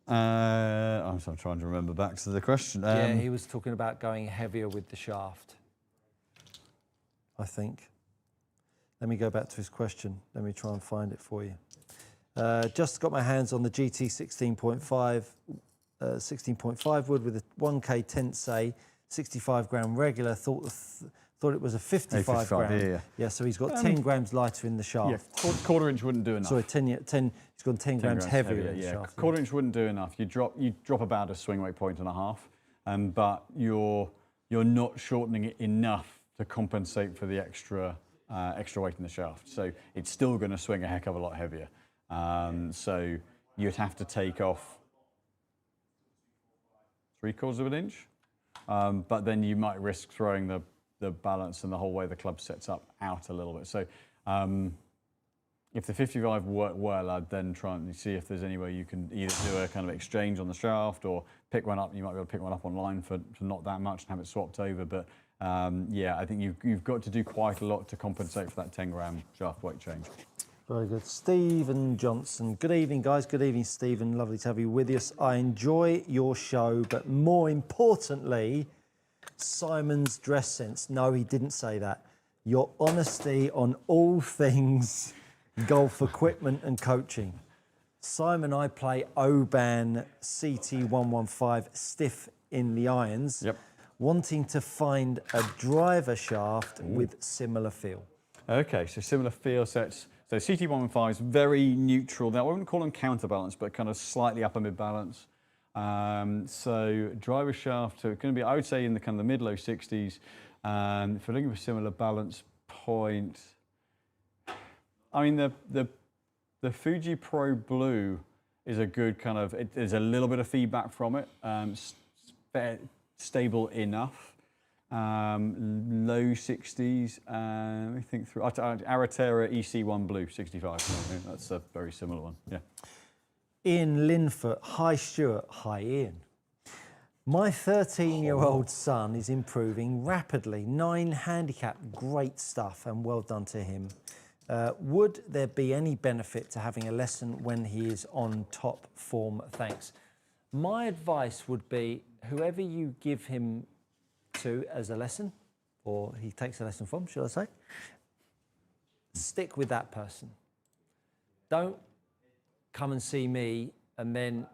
I'm trying to remember back to the question. Yeah, he was talking about going heavier with the shaft, I think. Let me go back to his question. Let me try and find it for you. Just got my hands on the GT 16.5 wood with a 1K Tensei, 65-gram regular. Thought it was a 55 gram. Yeah, so he's got 10 grams lighter in the shaft. Yeah, 1/4 inch wouldn't do enough. Sorry, 10. He's gone 10 grams heavier in the shaft. 1/4 inch wouldn't do enough. You drop about a swing weight point and a half, but you're not shortening it enough to compensate for the extra weight in the shaft. So it's still going to swing a heck of a lot heavier. So you'd have to take off 3/4 inch, but then you might risk throwing the balance and the whole way the club sets up out a little bit. So if the 55 worked well, I'd then try and see if there's any way you can either do a kind of exchange on the shaft or pick one up. You might be able to pick one up online for not that much and have it swapped over. But yeah, I think you've got to do quite a lot to compensate for that 10-gram shaft weight change. Very good. Stephen Johnson. Good evening, guys. Good evening, Stephen. Lovely to have you with us. I enjoy your show, but more importantly, Simon's dress sense. No, he didn't say that. Your honesty on all things golf equipment and coaching. Simon and I play Oban CT115 stiff in the irons, wanting to find a driver shaft with similar feel. Okay, so similar feel sets. So CT115 is very neutral. Now, I wouldn't call them counterbalance, but kind of slightly upper mid-balance. So driver shaft, so it's going to be, I would say, in the kind of the mid-low 60s. If we're looking for similar balance point, I mean, the Fuji Pro Blue is a good kind of, there's a little bit of feedback from it, stable enough. Low 60s, I think through Aratera EC1 Blue 65. That's a very similar one. Yeah. Ian Linfoot. Hi Stuart. Hi Ian. My 13-year-old son is improving rapidly. 9 handicap, great stuff, and well done to him. Would there be any benefit to having a lesson when he is on top form? Thanks. My advice would be whoever you give him to as a lesson, or he takes a lesson from, should I say, stick with that person. Don't come and see me and then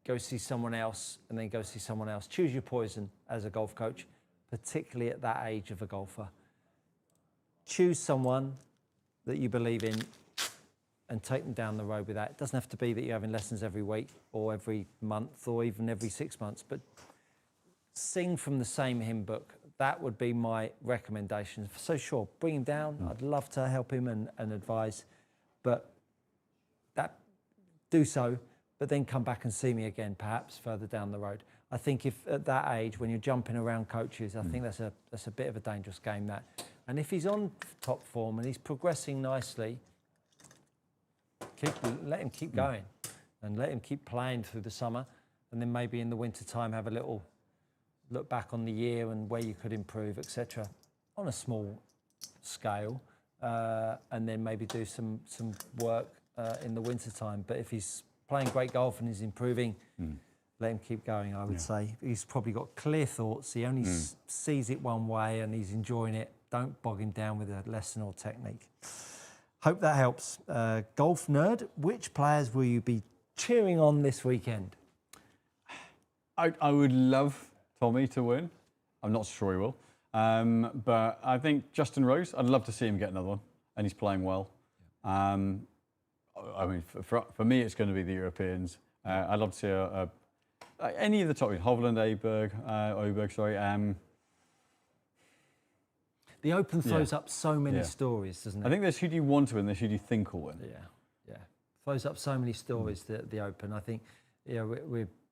go see someone else and then go see someone else. Choose your poison as a golf coach, particularly at that age of a golfer. Choose someone that you believe in and take them down the road with that. It doesn't have to be that you're having lessons every week or every month or even every 6 months, but sing from the same hymn book. That would be my recommendation. So sure, bring him down. I'd love to help him and advise, but do so, but then come back and see me again, perhaps further down the road. I think if at that age, when you're jumping around coaches, I think that's a bit of a dangerous game, that. And if he's on top form and he's progressing nicely, let him keep going and let him keep playing through the summer, and then maybe in the winter time have a little look back on the year and where you could improve, etc., on a small scale, and then maybe do some work in the winter time. But if he's playing great golf and he's improving, let him keep going, I would say. He's probably got clear thoughts. He only sees it one way and he's enjoying it. Don't bog him down with a lesson or technique. Hope that helps. Golf nerd, which players will you be cheering on this weekend? I would love Tommy to win. I'm not sure he will. But I think Justin Rose, I'd love to see him get another one, and he's playing well. I mean, for me, it's going to be the Europeans. I'd love to see any of the top, Hovland, Oberg, sorry. The Open throws up so many stories, doesn't it? I think there's who do you want to win, there's who do you think will win. Yeah. Throws up so many stories, the Open. I think,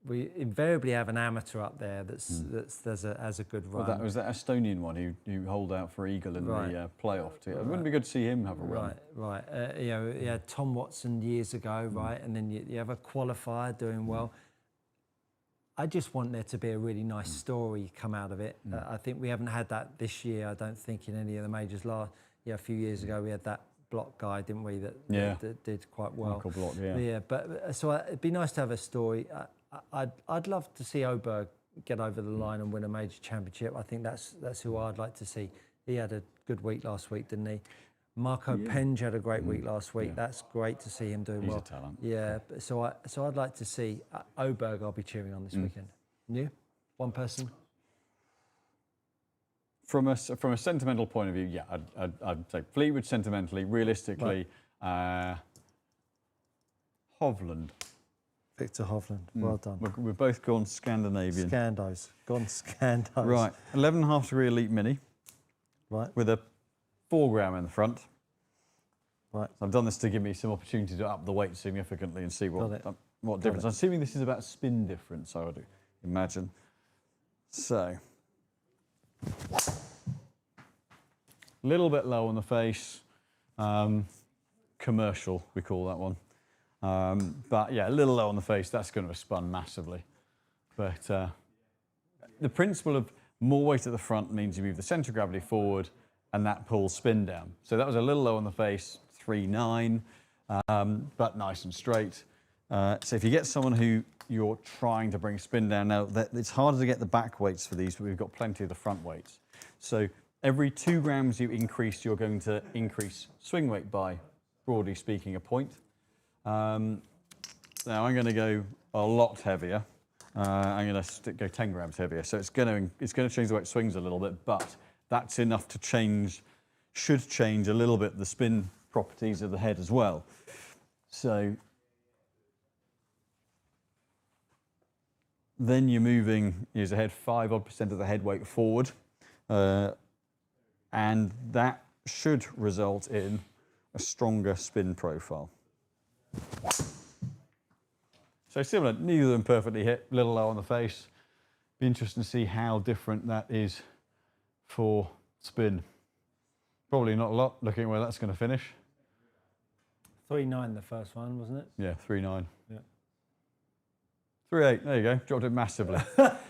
we invariably have an amateur up there that's has a good run. Well, that was that Estonian one who holed out for eagle in the playoff. It wouldn't be good to see him have a run. Right. You had Tom Watson years ago, right, and then you have a qualifier doing well. I just want there to be a really nice story come out of it. I think we haven't had that this year. I don't think in any of the majors. A few years ago we had that Block guy, didn't we? That did quite well. Michael Block, But so it'd be nice to have a story. I'd love to see Oberg get over the line and win a major championship. I think that's who I'd like to see. He had a good week last week, didn't he? Marco Penge had a great week last week. That's great to see him doing well. He's a talent. Yeah, so I'd like to see Oberg. I'll be cheering on this weekend. You? One person? From a sentimental point of view, I'd say Fleetwood sentimentally, realistically, Hovland. Victor Hovland, well done. We've both gone Scandinavian. Gone Scandos. Right, 11.5 degree Elite Mini. Right. With a 4 gram in the front. Right. So I've done this to give me some opportunity to up the weight significantly and see what difference. I'm assuming this is about spin difference, I would imagine. So, a little bit low on the face. Commercial, we call that one. But yeah, a little low on the face, that's going to have spun massively. But the principle of more weight at the front means you move the centre of gravity forward and that pulls spin down. So that was a little low on the face, 3.9, but nice and straight. So if you get someone who you're trying to bring spin down, now it's harder to get the back weights for these, but we've got plenty of the front weights. So every 2 grams you increase, you're going to increase swing weight by, broadly speaking, a point. Now I'm going to go a lot heavier. I'm going to go 10 grams heavier. So it's going to change the way it swings a little bit, but that's enough to should change a little bit the spin properties of the head as well. So then you're moving, use a head 5% of the head weight forward, and that should result in a stronger spin profile. So similar, neither of them perfectly hit, a little low on the face. Be interesting to see how different that is for spin. Probably not a lot, looking at where that's going to finish. 3.9 the first one, wasn't it? Yeah, 3.9. Yeah. 3.8, there you go, dropped it massively. But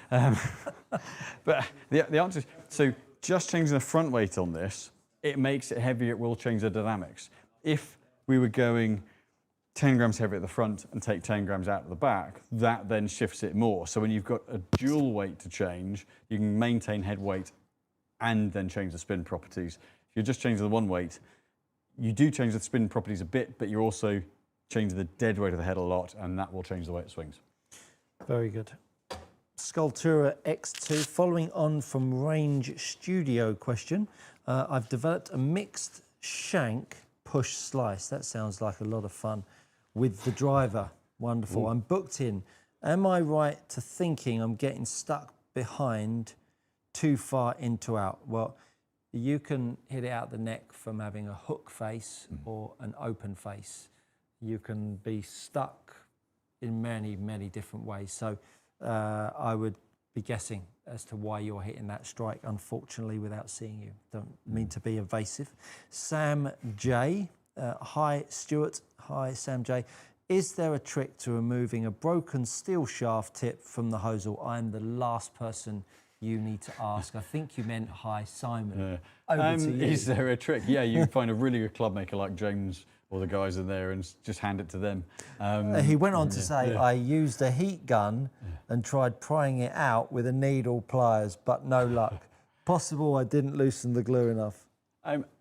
the answer is, so just changing the front weight on this, it makes it heavier, it will change the dynamics. If we were going 10 grams heavier at the front and take 10 grams out of the back, that then shifts it more. So when you've got a dual weight to change, you can maintain head weight and then change the spin properties. If you're just changing the one weight, you do change the spin properties a bit, but you're also changing the dead weight of the head a lot, and that will change the way it swings. Very good. Sculptura X2, following on from Range Studio question, I've developed a mixed shank push slice. That sounds like a lot of fun. With the driver, wonderful. I'm booked in. Am I right to thinking I'm getting stuck behind too far into out? Well, you can hit it out the neck from having a hook face or an open face. You can be stuck in many, many different ways. So I would be guessing as to why you're hitting that strike, unfortunately, without seeing you. Don't mean to be evasive. Sam J. Hi, Stuart. Hi, Sam J. Is there a trick to removing a broken steel shaft tip from the hosel? I'm the last person you need to ask. I think you meant hi, Simon. Over to you. Is there a trick? Yeah, you find a really good club maker like James or the guys in there and just hand it to them. He went on to say, I used a heat gun and tried prying it out with a needle pliers, but no luck. Possible I didn't loosen the glue enough.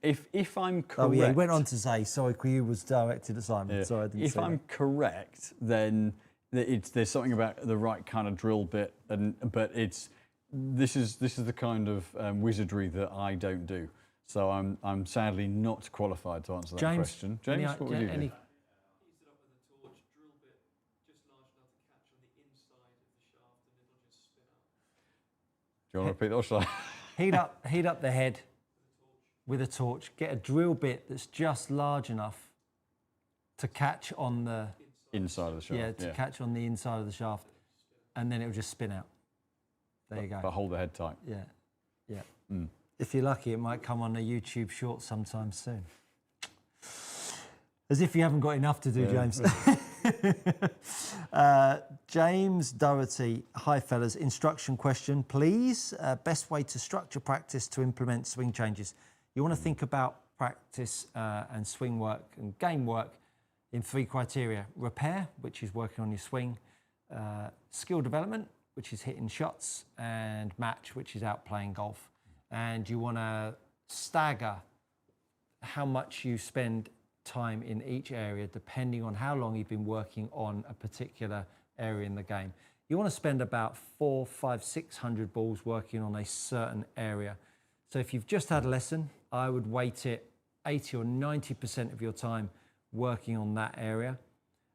If I'm correct... Oh yeah, he went on to say, sorry, you was directed at Simon. Yeah. Sorry, I didn't If say I'm that. correct, then there's something about the right kind of drill bit, but this is the kind of wizardry that I don't do. So I'm sadly not qualified to answer that question. James, what would you do? Heat it up with a torch, drill bit just large enough to catch on the inside of the shaft, and it'll just spin out. Do you want to repeat that or shall I? Heat up the head with a torch. Get a drill bit that's just large enough to catch on the inside of the shaft. Yeah, to catch on the inside of the shaft, and then it will just spin out. There you go. But hold the head tight. Yeah, yeah. If you're lucky, it might come on a YouTube short sometime soon. As if you haven't got enough to do, James. James Doherty, hi fellas, instruction question, please. Best way to structure practice to implement swing changes. You want to think about practice and swing work and game work in 3 criteria. Repair, which is working on your swing, skill development, which is hitting shots, and match, which is out playing golf. And you want to stagger how much you spend time in each area depending on how long you've been working on a particular area in the game. You want to spend about 400, 500, 600 balls working on a certain area. So if you've just had a lesson, I would weight it 80 or 90% of your time working on that area,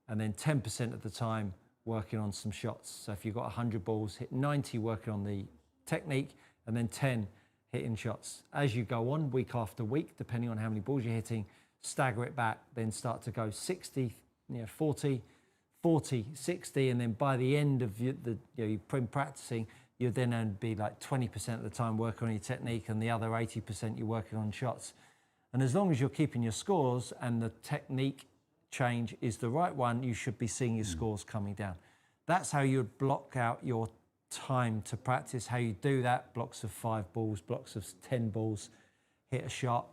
and then 10% of the time working on some shots. So if you've got 100 balls, hit 90 working on the technique, and then 10 hitting shots. As you go on, week after week, depending on how many balls you're hitting, stagger it back, then start to go 60, 40, 40, 60, and then by the end of you've been practicing, you'll then be like 20% of the time working on your technique, and the other 80% you're working on shots. And as long as you're keeping your scores and the technique change is the right one, you should be seeing your scores coming down. That's how you would block out your time to practice. How you do that: blocks of 5 balls, blocks of 10 balls, hit a shot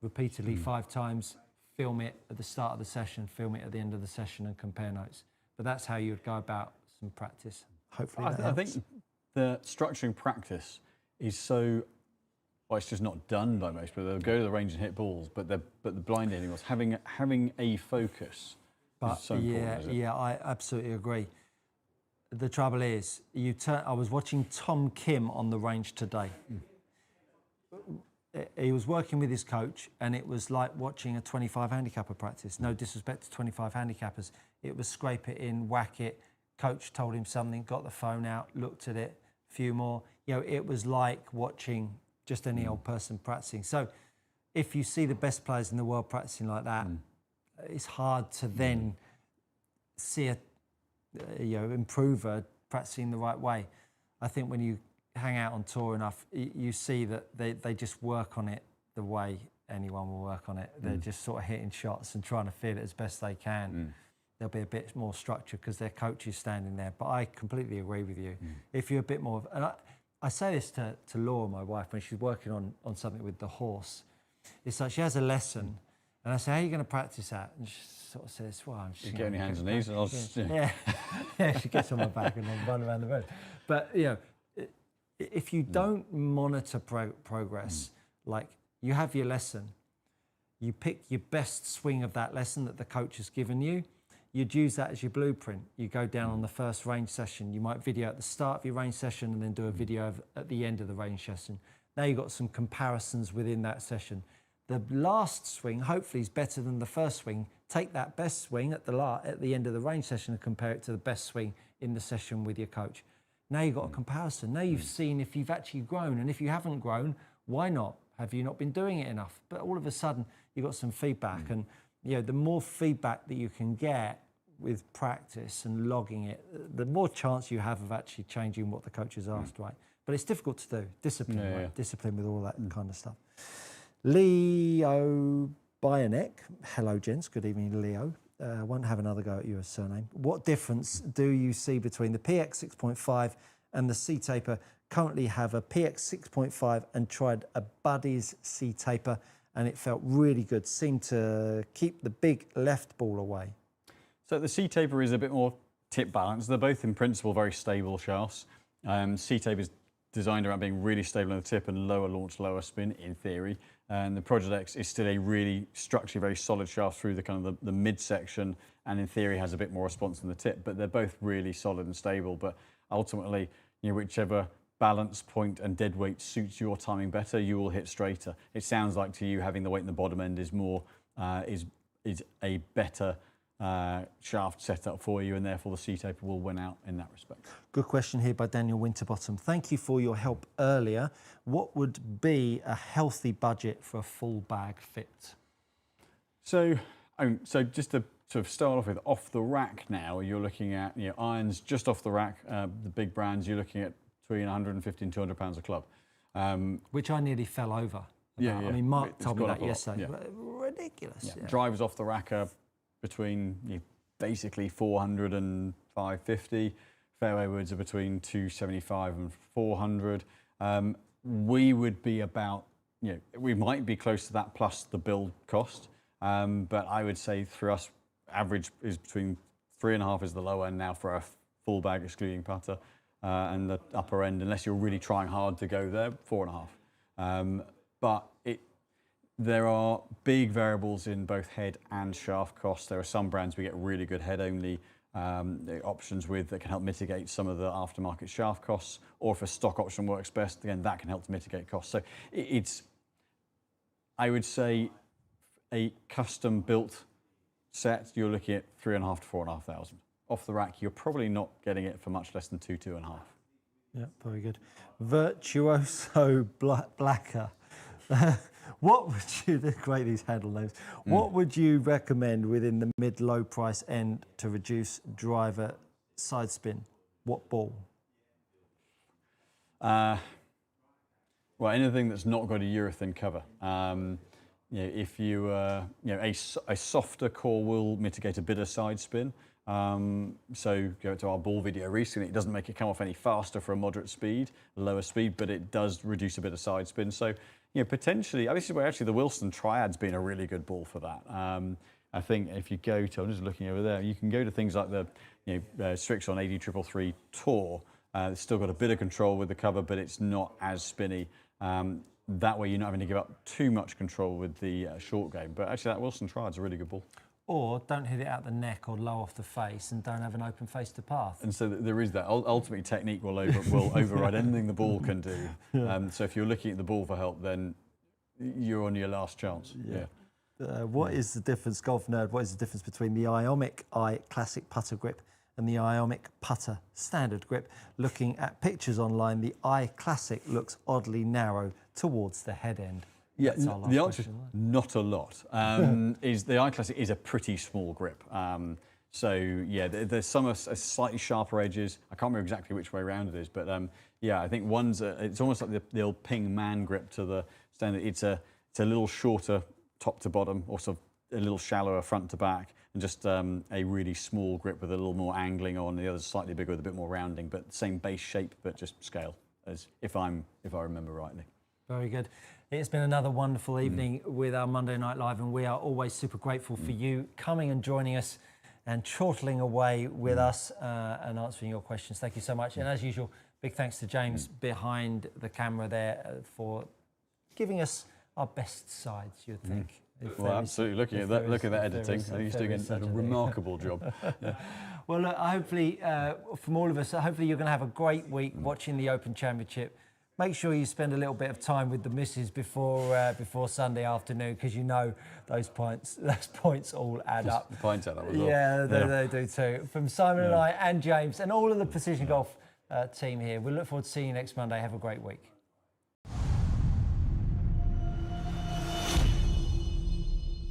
repeatedly 5 times, film it at the start of the session, film it at the end of the session, and compare notes. But that's how you would go about some practice. Hopefully that helps. I think the structuring practice is so, well, it's just not done by most people. They'll go to the range and hit balls, but the blind hitting was having a focus is so important, isn't it? Yeah, I absolutely agree. The trouble is, I was watching Tom Kim on the range today. He was working with his coach, and it was like watching a 25 handicapper practice. No disrespect to 25 handicappers. It was scrape it in, whack it. Coach told him something, got the phone out, looked at it, a few more. It was like watching just any old person practicing. So if you see the best players in the world practicing like that, it's hard to then see a improver practicing the right way. I think when you hang out on tour enough, you see that they just work on it the way anyone will work on it. They're just sort of hitting shots and trying to feel it as best they can. There'll be a bit more structure because their coach is standing there. But I completely agree with you. If you're a bit more, and I say this to Laura, my wife, when she's working on something with the horse. It's like she has a lesson, And I say, how are you going to practice that? And she sort of says, well, I'm just You get on your hands and knees, and I'll just, yeah, she gets on my back and I'll run around the road. But, you know, if you don't monitor progress, like you have your lesson, you pick your best swing of that lesson that the coach has given you, you'd use that as your blueprint. You go down on the first range session, you might video at the start of your range session and then do a video at the end of the range session. Now you've got some comparisons within that session. The last swing hopefully is better than the first swing. Take that best swing at the end of the range session and compare it to the best swing in the session with your coach. Now you've got a comparison. Now you've seen if you've actually grown, and if you haven't grown, why not? Have you not been doing it enough? But all of a sudden you've got some feedback, and you know, the more feedback that you can get with practice and logging it, the more chance you have of actually changing what the coach has asked, right? But it's difficult to do. Discipline, right? Yeah. Discipline with all that kind of stuff. Leo Bionek, hello gents, good evening Leo. I won't have another go at you as surname. What difference do you see between the PX 6.5 and the C-Taper? Currently have a PX 6.5 and tried a Buddies C-Taper and it felt really good. Seemed to keep the big left ball away. So the C-Taper is a bit more tip balanced. They're both in principle very stable shafts. C-Taper is designed around being really stable on the tip and lower launch, lower spin in theory. And the Project X is still a really structurally very solid shaft through the kind of the midsection, and in theory has a bit more response than the tip. But they're both really solid and stable. But ultimately, you know, whichever balance point and dead weight suits your timing better, you will hit straighter. It sounds like to you having the weight in the bottom end is more is a better shaft setup for you, and therefore the C-Taper will win out in that respect. Good question here by Daniel Winterbottom. Thank you for your help earlier. What would be a healthy budget for a full bag fit? So just to sort of start off the rack now, you're looking at, you know, irons just off the rack, the big brands, you're looking at between 150 and 200 pounds a club. Which I nearly fell over. Yeah. I mean, Mark told me that yesterday. Yeah. Ridiculous. Yeah. Drivers off the rack are between, you know, basically 400 and 550. Fairway woods are between 275 and 400. We would be about, you know, we might be close to that plus the build cost. But I would say for us, average is between 3.5 is the low end now for a full bag excluding putter, and the upper end, unless you're really trying hard to go there, 4.5. But there are big variables in both head and shaft costs. There are some brands we get really good head-only options with that can help mitigate some of the aftermarket shaft costs, or if a stock option works best, again, that can help to mitigate costs. So it's, I would say, a custom-built set, you're looking at 3.5 to 4,500. Off the rack, you're probably not getting it for much less than 2.5. Yeah, very good. Virtuoso Blacker. What would you, they're great, these handle names. What would you recommend within the mid-low price end to reduce driver side spin? What ball? Well, anything that's not got a urethane cover. You know, if you, you know, a softer core will mitigate a bit of side spin. So go to our ball video recently, it doesn't make it come off any faster for a moderate speed, lower speed, but it does reduce a bit of side spin. So, you know, potentially, this is where actually the Wilson Triad's been a really good ball for that. I think if you go to, I'm just looking over there, you can go to things like the, you know, Strixon 80-333 Tour. It's still got a bit of control with the cover, but it's not as spinny. That way you're not having to give up too much control with the short game. But actually that Wilson Triad's a really good ball. Or don't hit it out the neck or low off the face and don't have an open face to path. And so there is that. Ultimately, technique will override anything the ball can do. So if you're looking at the ball for help, then you're on your last chance. Yeah. What is the difference, Golf Nerd, what is the difference between the Iomic I Classic putter grip and the Iomic putter standard grip? Looking at pictures online, the I Classic looks oddly narrow towards the head end. Yeah, the answer is not a lot. The I Classic is a pretty small grip. So yeah, there's some slightly sharper edges. I can't remember exactly which way around it is, but yeah, I think one's it's almost like the old Ping Man grip to the standard. It's a little shorter top to bottom, also a little shallower front to back, and just a really small grip with a little more angling on. The other's slightly bigger with a bit more rounding, but same base shape, but just scale, as if I remember rightly. Very good. It's been another wonderful evening with our Monday Night Live, and we are always super grateful for you coming and joining us and chortling away with us and answering your questions. Thank you so much. And as usual, big thanks to James behind the camera there for giving us our best sides, you'd think. Well, absolutely. Looking at that editing, he's doing a remarkable job. Yeah. Well, look, hopefully, from all of us, hopefully you're going to have a great week watching the Open Championship. Make sure you spend a little bit of time with the missus before Sunday afternoon, because you know those points all add up. The points add up as well. Yeah, they do too. From Simon and I and James and all of the Precision Golf team here, we look forward to seeing you next Monday. Have a great week.